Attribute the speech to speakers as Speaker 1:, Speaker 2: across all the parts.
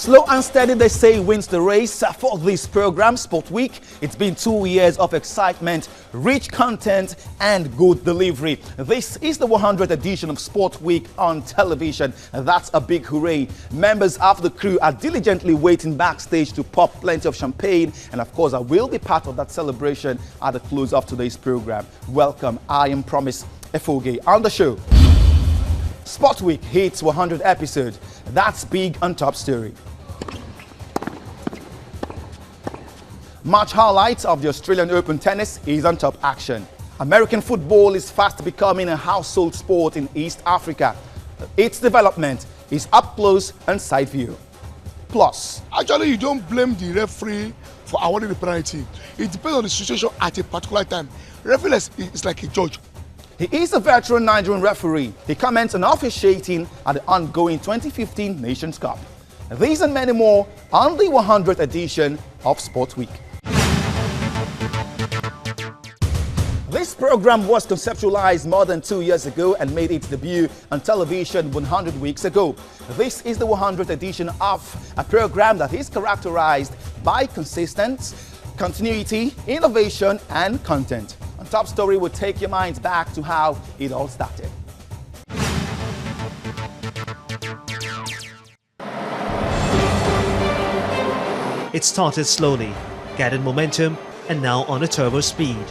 Speaker 1: Slow and steady, they say, wins the race. For this program, Sport Week, it's been 2 years of excitement, rich content and good delivery. This is the 100th edition of Sport Week on television. That's a big hooray. Members of the crew are diligently waiting backstage to pop plenty of champagne. And of course, I will be part of that celebration at the close of today's program. Welcome, I am PROMISE EFOGHE on the show. Sport Week hits 100 episodes. That's big on Top Story. Match highlights of the Australian Open tennis is on Top Action. American football is fast becoming a household sport in East Africa. Its development is up close and side view. Plus,
Speaker 2: actually, you don't blame the referee for awarding the penalty. It depends on the situation at a particular time. Referee is like a judge.
Speaker 1: He is a veteran Nigerian referee. He comments on officiating at the ongoing 2015 Nations Cup. These and many more on the 100th edition of Sport Week. This program was conceptualized more than 2 years ago and made its debut on television 100 weeks ago. This is the 100th edition of a program that is characterized by consistency, continuity, innovation, and content. On Top Story will take your minds back to how it all started.
Speaker 3: It started slowly, gathered momentum, and now on a turbo speed.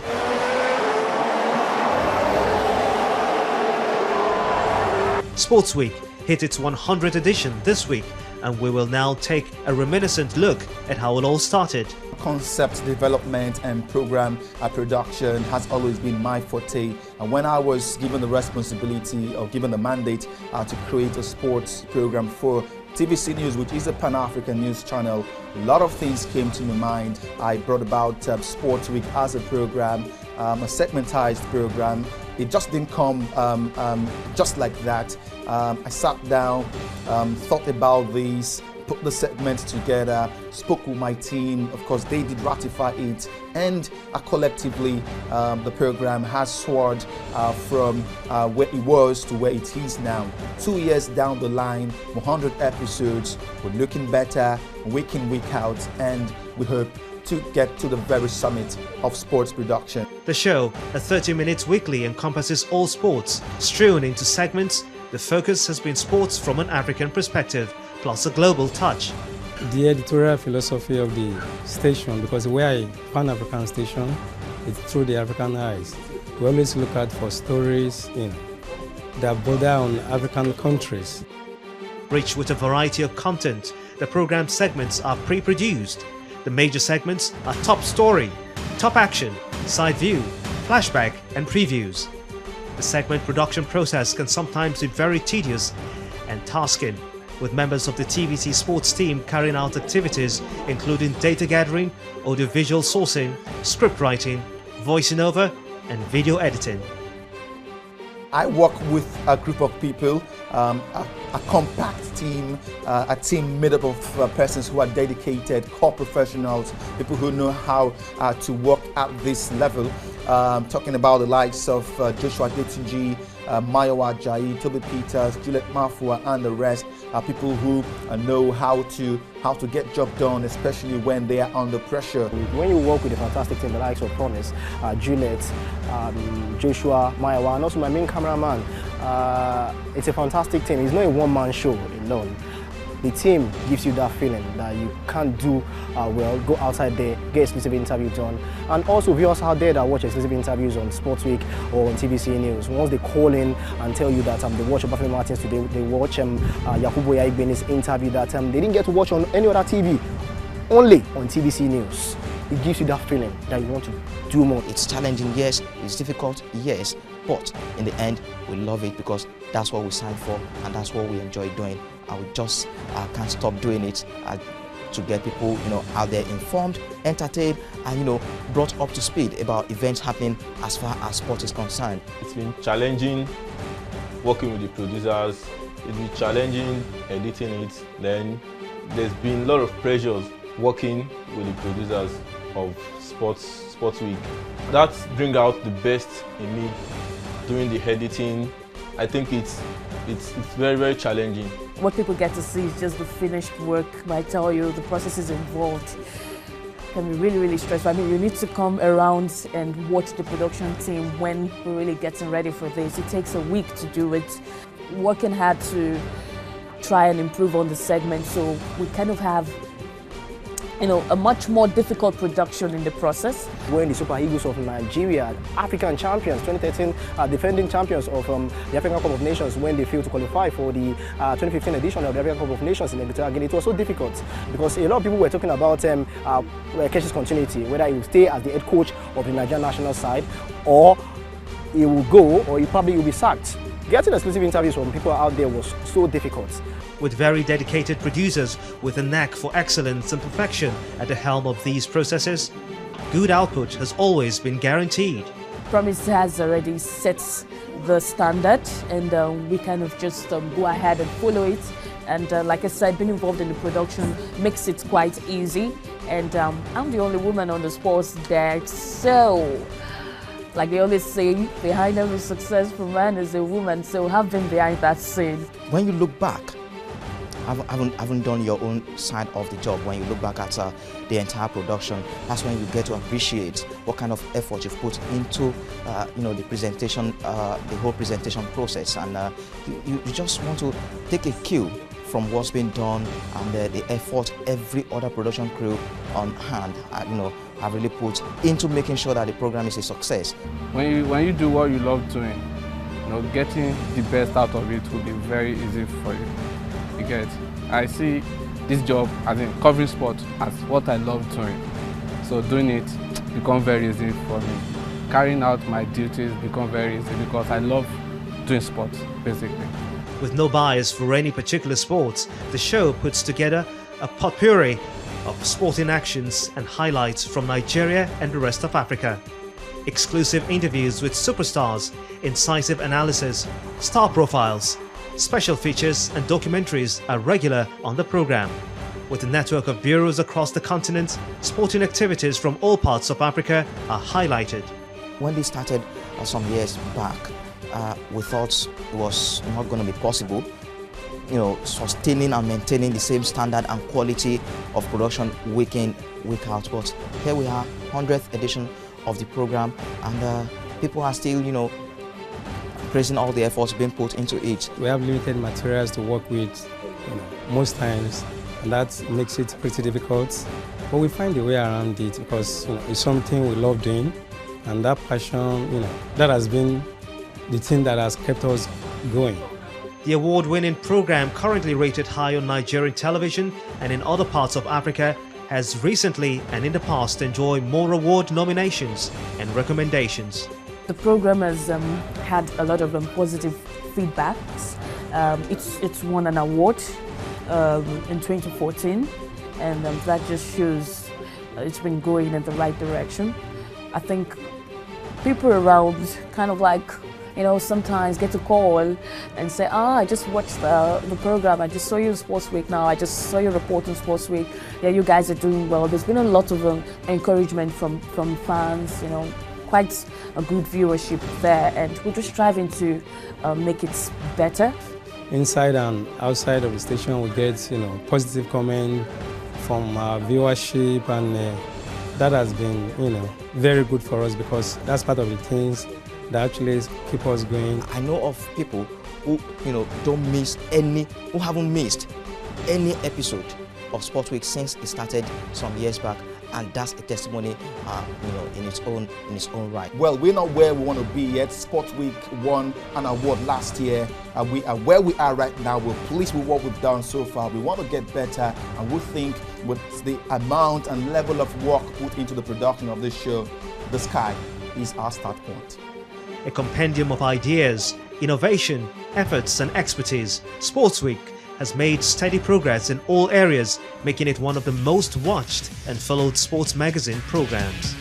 Speaker 3: Sports Week hit its 100th edition this week, and we will now take a reminiscent look at how it all started.
Speaker 1: Concept development and program production has always been my forte, and when I was given the responsibility or given the mandate to create a sports program for TVC News, which is a Pan-African news channel, a lot of things came to my mind. I brought about Sports Week as a program, a segmentized program. It just didn't come just like that. I sat down, thought about these, put the segments together, spoke with my team. Of course, they did ratify it, and collectively, the program has soared from where it was to where it is now. 2 years down the line, 100 episodes, we're looking better week in, week out, and we hope to get to the very summit of sports production.
Speaker 3: The show, a 30 minutes weekly, encompasses all sports, strewn into segments. The focus has been sports from an African perspective, plus a global touch.
Speaker 4: The editorial philosophy of the station, because we are a Pan-African station, it's through the African eyes. We always look out for stories that border on African countries.
Speaker 3: Rich with a variety of content, the program segments are pre-produced. The major segments are Top Story, Top Action, Side View, Flashback and Previews. The segment production process can sometimes be very tedious and tasking, with members of the TVC sports team carrying out activities including data gathering, audiovisual sourcing, script writing, voicing over and video editing.
Speaker 1: I work with a group of people, a compact team, a team made up of persons who are dedicated, core professionals, people who know how to work at this level. Talking about the likes of Joshua Detunji, Mayowa Ajayi, Toby Peters, Juliet Mafua, and the rest are people who know how to get job done, especially when they are under pressure.
Speaker 5: When you work with a fantastic team, the likes of Promise, Juliet, Joshua, Mayowa, and also my main cameraman, it's a fantastic team. It's not a one-man show alone. The team gives you that feeling that you can't do well, go outside there, get exclusive interview done. And also viewers out there that watch exclusive interviews on Sports Week or on TVC News, once they call in and tell you that they watch Obafemi Martins today, they watch Yakubu Yaigbe's interview that they didn't get to watch on any other TV, only on TVC News. It gives you that feeling that you want to do more.
Speaker 6: It's challenging, yes. It's difficult, yes. But in the end, we love it because that's what we signed for and that's what we enjoy doing. I would just can't stop doing it to get people, out there informed, entertained, and brought up to speed about events happening as far as sport is concerned.
Speaker 7: It's been challenging working with the producers. It's been challenging editing it. Then there's been a lot of pressures working with the producers of Sports Week. That brings out the best in me doing the editing. I think it's very, very challenging
Speaker 8: what people get to see is just the finished work. But I tell you, the processes involved can be really, really stressful. I mean, you need to come around and watch the production team when we're really getting ready for this. It takes a week to do it. Working hard to try and improve on the segment, so we kind of have, you know, a much more difficult production in the process.
Speaker 5: When the Super Eagles of Nigeria, African champions, 2013 defending champions of the African Cup of Nations, when they failed to qualify for the 2015 edition of the African Cup of Nations in Equatorial Guinea, it was so difficult because a lot of people were talking about Keshi's continuity, whether he will stay as the head coach of the Nigerian national side, or he will go, or he probably will be sacked. Getting exclusive interviews from people out there was so difficult.
Speaker 3: With very dedicated producers with a knack for excellence and perfection at the helm of these processes, good output has always been guaranteed.
Speaker 8: Promise has already set the standard, and we kind of just go ahead and follow it. And like I said, being involved in the production makes it quite easy. And I'm the only woman on the sports deck, so like they always say, behind every successful man is a woman, so have been behind that scene.
Speaker 6: When you look back, haven't done your own side of the job. When you look back at the entire production, that's when you get to appreciate what kind of effort you've put into the presentation, the whole presentation process, and you just want to take a cue from what's been done and the effort every other production crew on hand have really put into making sure that the program is a success.
Speaker 9: When you do what you love doing, getting the best out of it will be very easy for you. You get it? I see this job as in covering sport as what I love doing. So doing it becomes very easy for me. Carrying out my duties becomes very easy because I love doing sports, basically.
Speaker 3: With no bias for any particular sports, the show puts together a potpourri of sporting actions and highlights from Nigeria and the rest of Africa. Exclusive interviews with superstars, incisive analysis, star profiles, special features and documentaries are regular on the program. With a network of bureaus across the continent, sporting activities from all parts of Africa are highlighted.
Speaker 6: When they started some years back, we thought it was not going to be possible, sustaining and maintaining the same standard and quality of production week in, week out. But here we are, 100th edition of the program, and people are still, praising all the efforts being put into it.
Speaker 4: We have limited materials to work with, most times, and that makes it pretty difficult. But we find a way around it because it's something we love doing, and that passion, that has been the thing that has kept us going.
Speaker 3: The award-winning program, currently rated high on Nigerian television and in other parts of Africa, has recently and in the past enjoyed more award nominations and recommendations.
Speaker 8: The program has had a lot of positive feedbacks. It's won an award in 2014, and that just shows it's been going in the right direction. I think people around kind of like, sometimes get a call and say, I just watched the program, I just saw you in Sports Week now, I just saw your report on Sports Week, yeah, you guys are doing well. There's been a lot of encouragement from fans, quite a good viewership there, and we're just striving to make it better.
Speaker 4: Inside and outside of the station, we get positive comment from our viewership, and that has been very good for us because that's part of the things that actually keep us going.
Speaker 6: I know of people who who haven't missed any episode of Sports Week since it started some years back, and that's a testimony, in its own right.
Speaker 1: Well, we're not where we want to be yet. Sports Week won an award last year. We are where we are right now. We're pleased with what we've done so far. We want to get better, and we think with the amount and level of work put into the production of this show, the sky is our start point.
Speaker 3: A compendium of ideas, innovation, efforts and expertise, Sports Week has made steady progress in all areas, making it one of the most watched and followed sports magazine programs.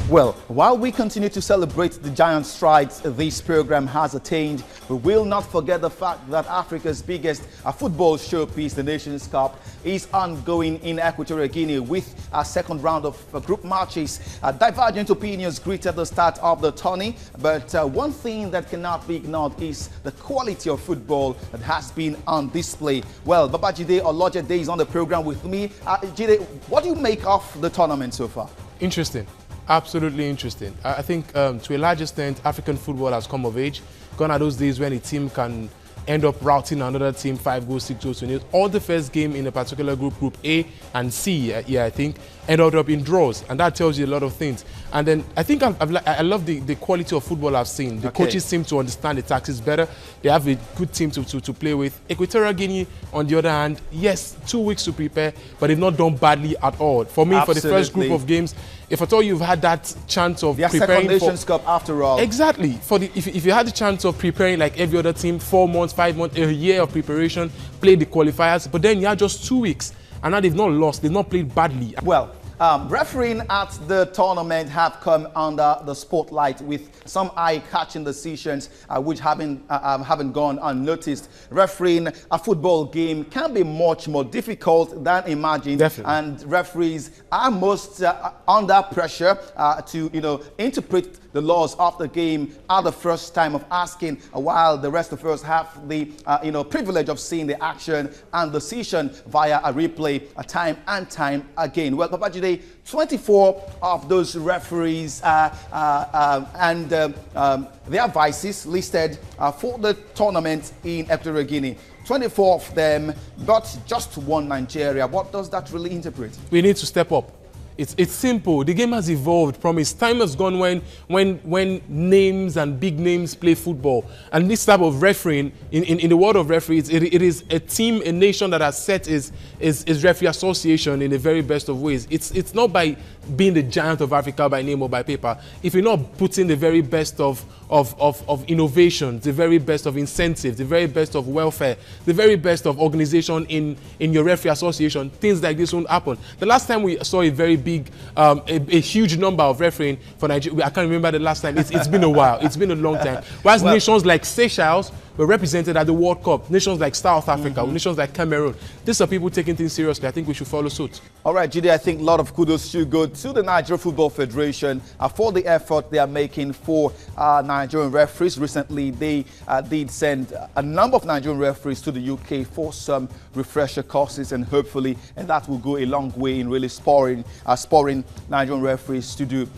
Speaker 1: Well, while we continue to celebrate the giant strides this program has attained, we will not forget the fact that Africa's biggest football showpiece, the Nations Cup, is ongoing in Equatorial Guinea with a second round of group matches. Divergent opinions greeted the start of the tourney, but one thing that cannot be ignored is the quality of football that has been on display. Well, Babajide Olojede is on the program with me. Jide, what do you make of the tournament so far?
Speaker 10: Interesting. Absolutely interesting. I think to a large extent, African football has come of age. Gone are those days when a team can end up routing another team 5 goals, 6 goals to nil. All the first game in a particular group, Group A and C, I think, ended up in draws, and that tells you a lot of things. And then I think I love the quality of football I've seen. The coaches seem to understand the tactics better. They have a good team to play with. Equatorial Guinea, on the other hand, yes, 2 weeks to prepare, but they've not done badly at all. For me, for the first group of games, if at all you've had that chance of preparing
Speaker 1: for Nations Cup after all.
Speaker 10: Exactly. If you had the chance of preparing like every other team, 4 months, 5 months, a year of preparation, play the qualifiers, but then you had just 2 weeks, and now they've not lost, they've not played badly.
Speaker 1: Well, refereeing at the tournament have come under the spotlight with some eye-catching decisions which haven't gone unnoticed. Refereeing a football game can be much more difficult than imagined.
Speaker 10: Definitely.
Speaker 1: And referees are most under pressure to interpret the laws of the game at the first time of asking, while the rest of us have the privilege of seeing the action and decision via a replay time and time again. Well, Babajide, 24 of those referees and their vices listed for the tournament in Equatorial Guinea. 24 of them, but just one Nigeria. What does that really interpret?
Speaker 10: We need to step up. It's simple. The game has evolved. Promise. Time has gone when names and big names play football. And this type of refereeing, in the world of referees, it is a team, a nation that has set its referee association in the very best of ways. It's not by being the giant of Africa by name or by paper. If you're not putting the very best of innovation, the very best of incentives, the very best of welfare, the very best of organization in your referee association, things like this won't happen. The last time we saw a very big, a huge number of refereeing for Nigeria, I can't remember the last time. It's been a while. It's been a long time. Whereas nations like Seychelles were represented at the World Cup. Nations like South Africa, nations like Cameroon. These are people taking things seriously. I think we should follow suit.
Speaker 1: All right, Jide, I think a lot of kudos should go to the Nigeria Football Federation for the effort they are making for Nigerian referees. Recently, they did send a number of Nigerian referees to the UK for some refresher courses, and hopefully that will go a long way in really spurring Nigerian referees to do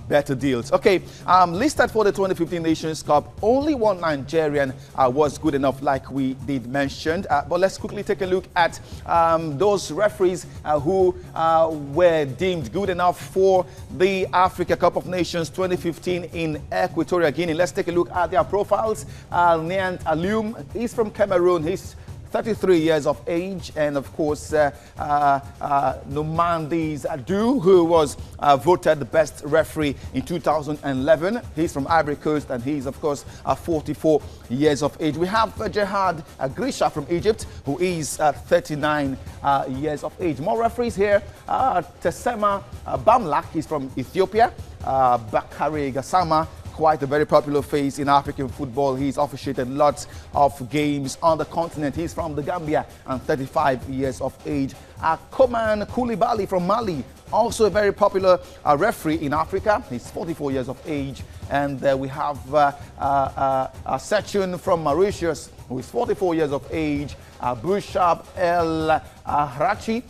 Speaker 1: better deals. Okay, listed for the 2015 Nations Cup, only one Nigerian was good enough, like we did mention. But let's quickly take a look at those referees who were deemed good enough for the Africa Cup of Nations 2015 in Equatorial Guinea. Let's take a look at their profiles. Niant Alioum, he's from Cameroon. He's 33 years of age, and of course Nomandis Adu, who was voted the best referee in 2011. He's from Ivory Coast, and he's of course 44 years of age. We have Jihad Grisha from Egypt, who is 39 years of age. More referees here. Tesema Bamlak, he's from Ethiopia. Bakari Gassama, quite a very popular face in African football. He's officiated lots of games on the continent. He's from the Gambia and 35 years of age. Koman Koulibaly from Mali, also a very popular referee in Africa. He's 44 years of age. And we have Sechun from Mauritius, who is 44 years of age. Bouchab El Hrachi,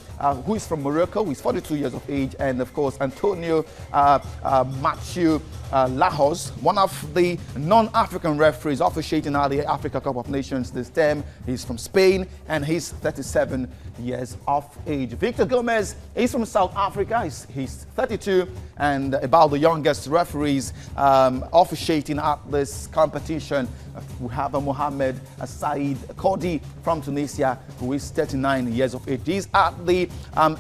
Speaker 1: who is from Morocco, who is 42 years of age. And of course, Antonio Mathieu Lajos, one of the non-African referees officiating at the Africa Cup of Nations this term. He's from Spain, and he's 37 years of age. Victor Gomez is from South Africa. He's 32, and about the youngest referees officiating at this competition. We have Mohamed Said Kodi from Tunisia, who is 39 years of age. These are the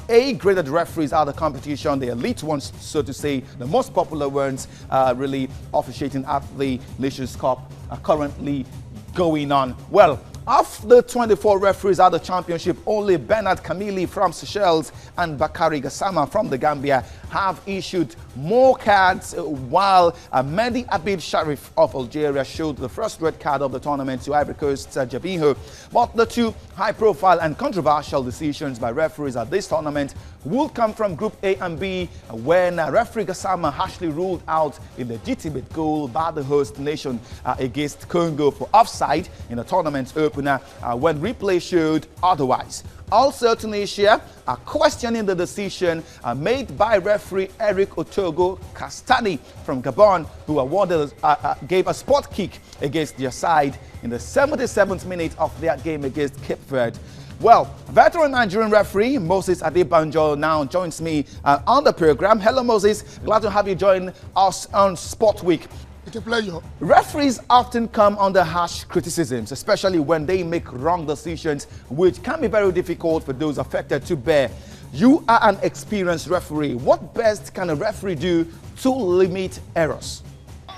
Speaker 1: A-graded referees at the competition, the elite ones, so to say, the most popular ones, really officiating at the Nations Cup currently going on. Well, of the 24 referees at the championship, only Bernard Kamili from Seychelles and Bakari Gassama from the Gambia have issued more cards, while Mehdi Abid Sharif of Algeria showed the first red card of the tournament to Ivory Coast's Jabinho. But the two high-profile and controversial decisions by referees at this tournament will come from Group A and B, when referee Gassama harshly ruled out a legitimate goal by the host nation against Congo for offside in the tournament's opener, when replay showed otherwise. Also, Tunisia are questioning the decision made by referee Eric Otogo Castani from Gabon, who gave a spot kick against their side in the 77th minute of their game against Cape Verde. Well, veteran Nigerian referee Moses Adebanjo now joins me on the program. Hello, Moses. Glad to have you join us on Sport Week.
Speaker 2: It's a pleasure.
Speaker 1: Referees often come under harsh criticisms, especially when they make wrong decisions, which can be very difficult for those affected to bear. You are an experienced referee. What best can a referee do to limit errors?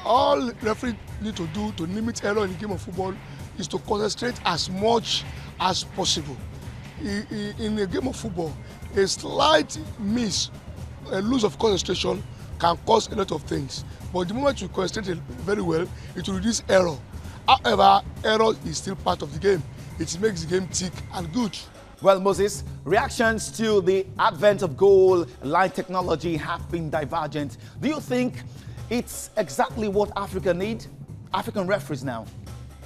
Speaker 2: All referees need to do to limit error in the game of football is to concentrate as much as possible. In a game of football, a slight miss, a loss of concentration can cause a lot of things. But the moment you concentrate very well, it will reduce error. However, error is still part of the game. It makes the game tick and good.
Speaker 1: Well, Moses, reactions to the advent of goal line technology have been divergent. Do you think it's exactly what Africa needs? African referees now?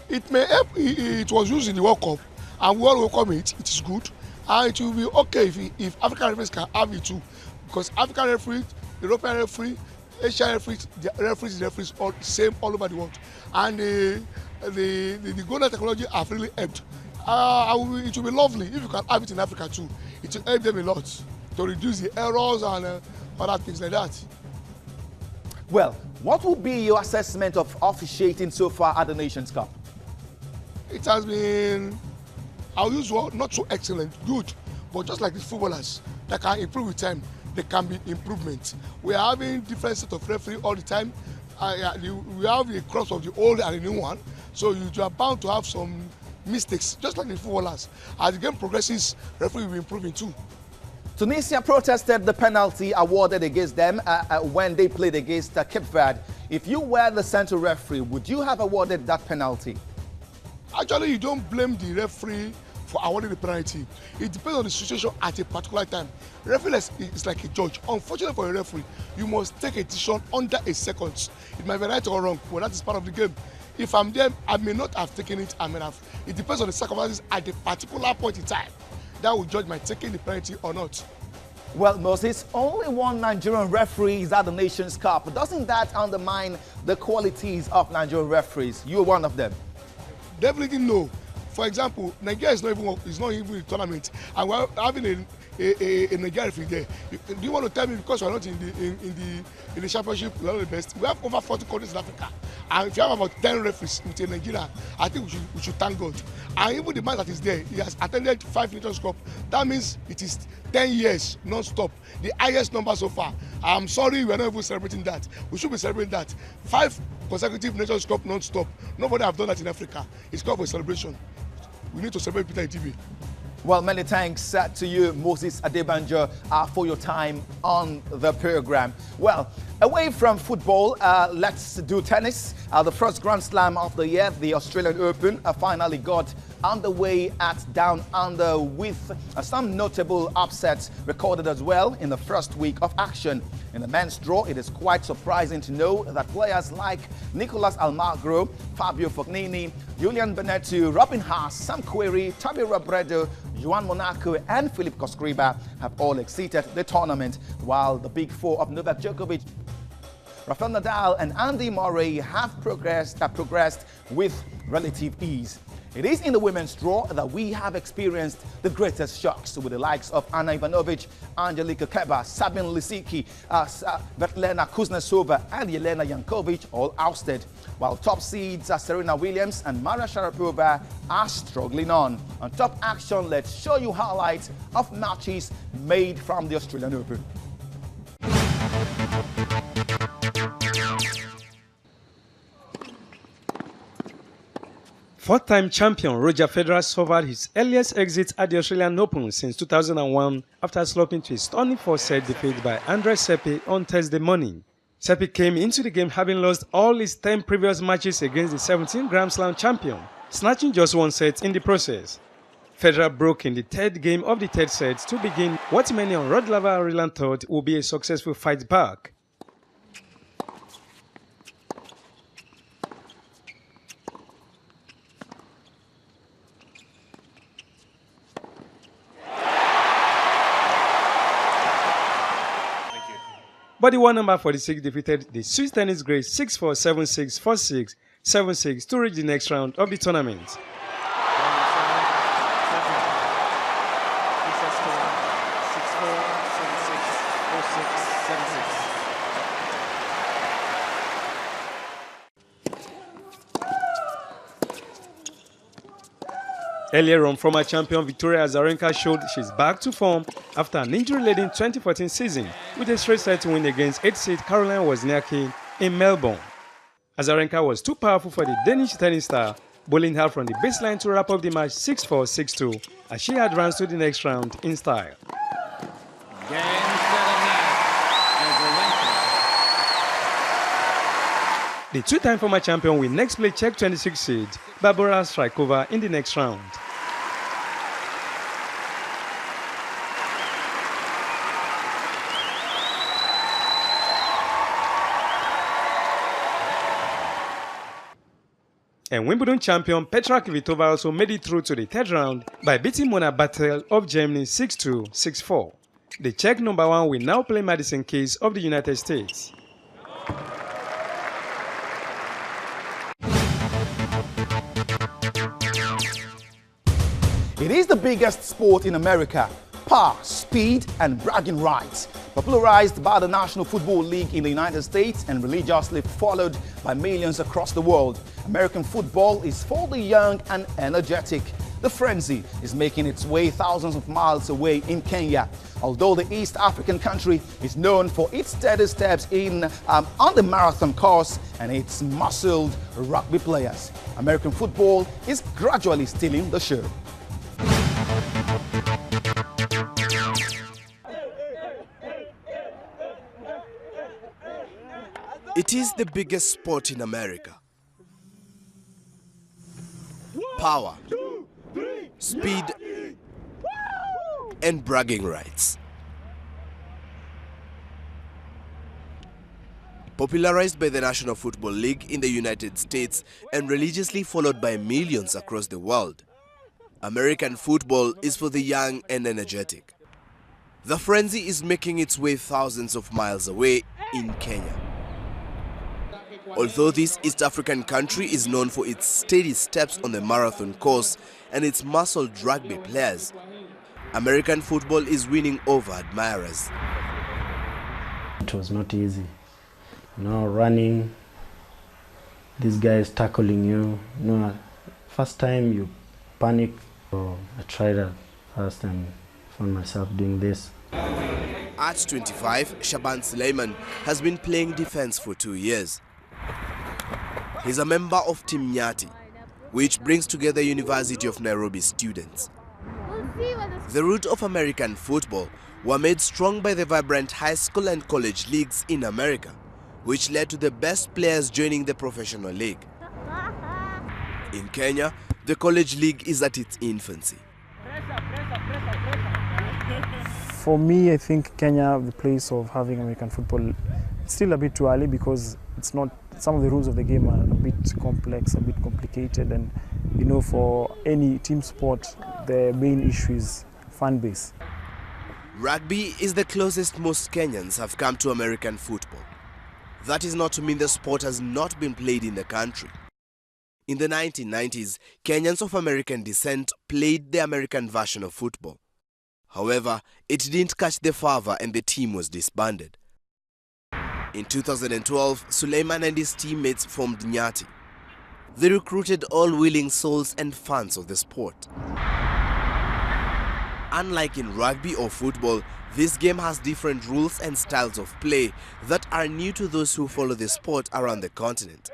Speaker 2: It may help. It was used in the World Cup, and we all welcome it. It is good, and it will be okay if African referees can have it too, because African referees, European referees, Asian referees, the referees all same all over the world, and the goal line technology have really helped. It will be lovely if you can have it in Africa too. It will help them a lot to reduce the errors and other things like that.
Speaker 1: Well, what will be your assessment of officiating so far at the Nations Cup?
Speaker 2: It has been, I'll use word, not so excellent, good, but just like the footballers that can improve with time, there can be improvements. We are having different set of referees all the time. We have a cross of the old and the new one, so you are bound to have some mistakes, just like the footballers. As the game progresses, referee will be improving too.
Speaker 1: Tunisia protested the penalty awarded against them when they played against Cape Verde. If you were the central referee, would you have awarded that penalty?
Speaker 2: Actually, you don't blame the referee for awarding the penalty. It depends on the situation at a particular time. Referee is like a judge. Unfortunately for a referee, you must take a decision under a second. It might be right or wrong, but that is part of the game. If I'm there, I may not have taken it, I may have. It depends on the circumstances at a particular point in time. That will judge my taking the penalty or not.
Speaker 1: Well, Moses, only one Nigerian referee is at the Nations Cup. Doesn't that undermine the qualities of Nigerian referees? You're one of them.
Speaker 2: Definitely no. For example, Nigeria is not even in the tournament, and we're having a Nigerian referee there. Do you want to tell me because we're not in the championship, we're not the best? We have over 40 countries in Africa, and if you have about 10 referees in Nigeria, I think we should thank God. And even the man that is there, he has attended 5 Nations Cup. That means it is 10 years non-stop, the highest number so far. I'm sorry, we're not even celebrating that. We should be celebrating that. 5 consecutive Nations Cup non-stop. Nobody have done that in Africa. It's called for a celebration. We need to celebrate Peter TV.
Speaker 1: Well, many thanks to you, Moses Adebanjo, for your time on the program. Well, away from football, let's do tennis. The first Grand Slam of the year, the Australian Open, finally got underway at Down Under with some notable upsets recorded as well in the first week of action. In the men's draw, it is quite surprising to know that players like Nicolas Almagro, Fabio Fognini, Julian Bennettù, Robin Haas, Sam Querrey, Toby Robredo, Juan Monaco and Philippe Koscriba have all exceeded the tournament, while the big four of Novak Djokovic, Rafael Nadal and Andy Murray have progressed with relative ease. It is in the women's draw that we have experienced the greatest shocks, with the likes of Anna Ivanovic, Angelika Kerber, Sabine Lisicki, Svetlana Kuznetsova and Yelena Jankovic all ousted, while top seeds Serena Williams and Maria Sharapova are struggling on. On Top Action, let's show you highlights of matches made from the Australian Open.
Speaker 4: Four-time champion Roger Federer suffered his earliest exit at the Australian Open since 2001 after slumping to a stunning 4-set defeat by Andrei Seppi on Thursday morning. Seppi came into the game having lost all his 10 previous matches against the 17 Grand Slam champion, snatching just 1 set in the process. Federer broke in the third game of the third set to begin what many on Rod Laver Ireland thought would be a successful fight back. But the one number 46 defeated the Swiss tennis great 6-4, 7-6, 4-6, 7-6 to reach the next round of the tournament. Earlier on, former champion Victoria Azarenka showed she's back to form after an injury-laden 2014 season with a straight-set win against 8th-seed Caroline Wozniacki in Melbourne. Azarenka was too powerful for the Danish tennis star, bowling her from the baseline to wrap up the match 6-4, 6-2 as she advanced to the next round in style. The two-time former champion will next play Czech 26 seed Barbora Strykova in the next round. And Wimbledon champion Petra Kvitova also made it through to the third round by beating Mona Bartel of Germany 6-2, 6-4. The Czech number 1 will now play Madison Keys of the United States.
Speaker 1: It is the biggest sport in America. Power, speed, and bragging rights. Popularized by the National Football League in the United States and religiously followed by millions across the world, American football is for the young and energetic. The frenzy is making its way thousands of miles away in Kenya. Although the East African country is known for its steady steps on the marathon course and its muscled rugby players, American football is gradually stealing the show.
Speaker 11: It is the biggest sport in America. Power, speed, and bragging rights. Popularized by the National Football League in the United States and religiously followed by millions across the world, American football is for the young and energetic. The frenzy is making its way thousands of miles away in Kenya. Although this East African country is known for its steady steps on the marathon course and its muscled rugby players, American football is winning over admirers.
Speaker 12: It was not easy. Running, these guys tackling you. First time you panic. So I tried it first and found myself doing this.
Speaker 11: At 25, Shaban Suleiman has been playing defense for 2 years. He's a member of Team Nyati, which brings together University of Nairobi students. The root of American football were made strong by the vibrant high school and college leagues in America, which led to the best players joining the professional league. In Kenya, the college league is at its infancy.
Speaker 13: For me, I think Kenya, the place of having American football, it's still a bit too early because it's not. Some of the rules of the game are a bit complex, a bit complicated, and for any team sport, the main issue is fan base.
Speaker 11: Rugby is the closest most Kenyans have come to American football. That is not to mean the sport has not been played in the country. In the 1990s, Kenyans of American descent played the American version of football. However, it didn't catch the fervor and the team was disbanded. In 2012, Suleiman and his teammates formed Nyati. They recruited all willing souls and fans of the sport. Unlike in rugby or football, this game has different rules and styles of play that are new to those who follow the sport around the continent.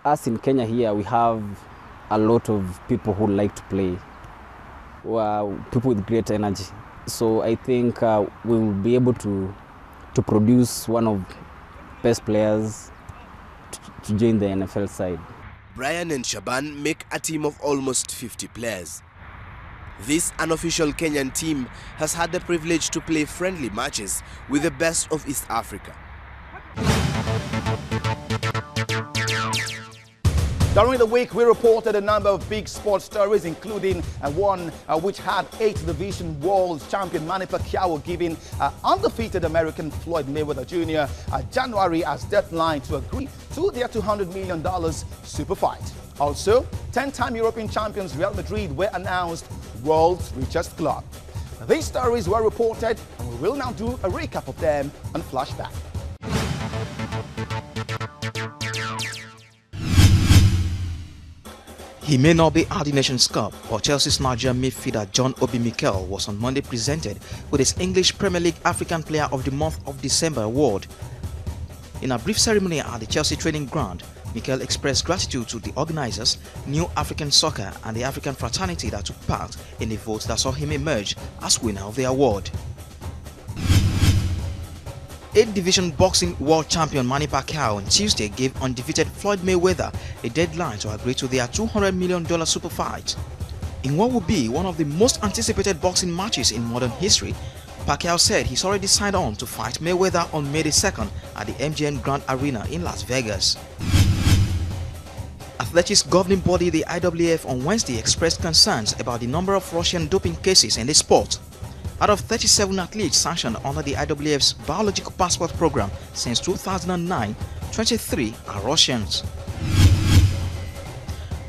Speaker 14: Us in Kenya here, we have a lot of people who like to play, people with great energy. So I think we will be able to produce one of the best players to join the NFL side.
Speaker 11: Brian and Shaban make a team of almost 50 players. This unofficial Kenyan team has had the privilege to play friendly matches with the best of East Africa.
Speaker 1: During the week, we reported a number of big sports stories, including one which had 8th Division World Champion Manny Pacquiao giving undefeated American Floyd Mayweather Jr. January as deadline to agree to their $200 million super fight. Also, 10-time European champions Real Madrid were announced world's richest club. These stories were reported, and we will now do a recap of them on Flashback.
Speaker 6: He may not be at the Nations Cup, but Chelsea's Nigerian midfielder John Obi Mikel was on Monday presented with his English Premier League African Player of the Month of December award. In a brief ceremony at the Chelsea training ground, Mikel expressed gratitude to the organizers, New African Soccer and the African fraternity that took part in the vote that saw him emerge as winner of the award. 8th Division Boxing World Champion Manny Pacquiao on Tuesday gave undefeated Floyd Mayweather a deadline to agree to their $200 million super fight. In what would be one of the most anticipated boxing matches in modern history, Pacquiao said he's already signed on to fight Mayweather on May the 2nd at the MGM Grand Arena in Las Vegas. Athletics governing body the IWF on Wednesday expressed concerns about the number of Russian doping cases in the sport. Out of 37 athletes sanctioned under the IWF's biological passport program since 2009, 23 are Russians.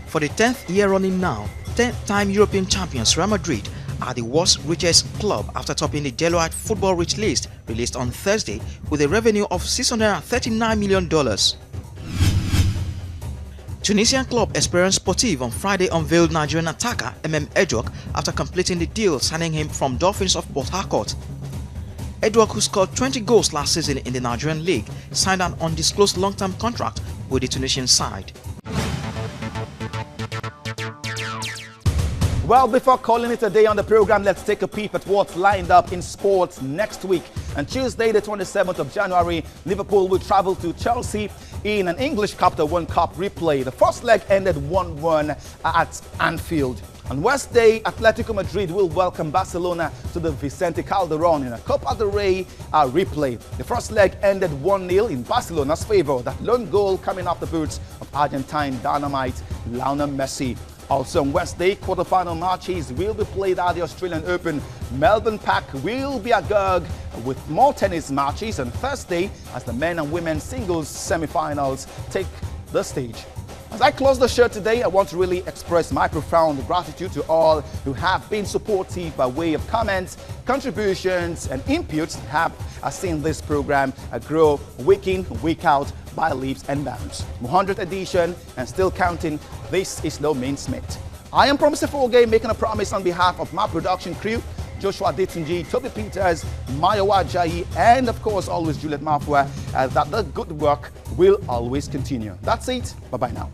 Speaker 6: For the 10th year running now, 10-time European champions Real Madrid are the world's richest club after topping the Deloitte Football Rich list released on Thursday with a revenue of $639 million. Tunisian club Esperance Sportive on Friday unveiled Nigerian attacker Edouard after completing the deal, signing him from Dolphins of Port Harcourt. Edouard, who scored 20 goals last season in the Nigerian league, signed an undisclosed long-term contract with the Tunisian side.
Speaker 1: Well, before calling it a day on the program, let's take a peep at what's lined up in sports next week. On Tuesday, the 27th of January, Liverpool will travel to Chelsea in an English Capital One Cup replay. The first leg ended 1-1 at Anfield. On Wednesday, Atletico Madrid will welcome Barcelona to the Vicente Calderón in a Copa del Rey replay. The first leg ended 1-0 in Barcelona's favor, that lone goal coming off the boots of Argentine dynamite Lionel Messi. Also on Wednesday, quarterfinal matches will be played at the Australian Open. Melbourne Park will be agog with more tennis matches on Thursday as the men and women singles semi-finals take the stage. As I close the show today, I want to really express my profound gratitude to all who have been supportive by way of comments, contributions, and inputs that have seen this program grow week in, week out by leaps and bounds. 100th edition and still counting. This is no mincemeat. I am PROMISE EFOGHE, making a promise on behalf of my production crew, Joshua Ditunji, Toby Peters, Mayowa Ajayi, and of course always Juliet Mafua, that the good work will always continue. That's it. Bye-bye now.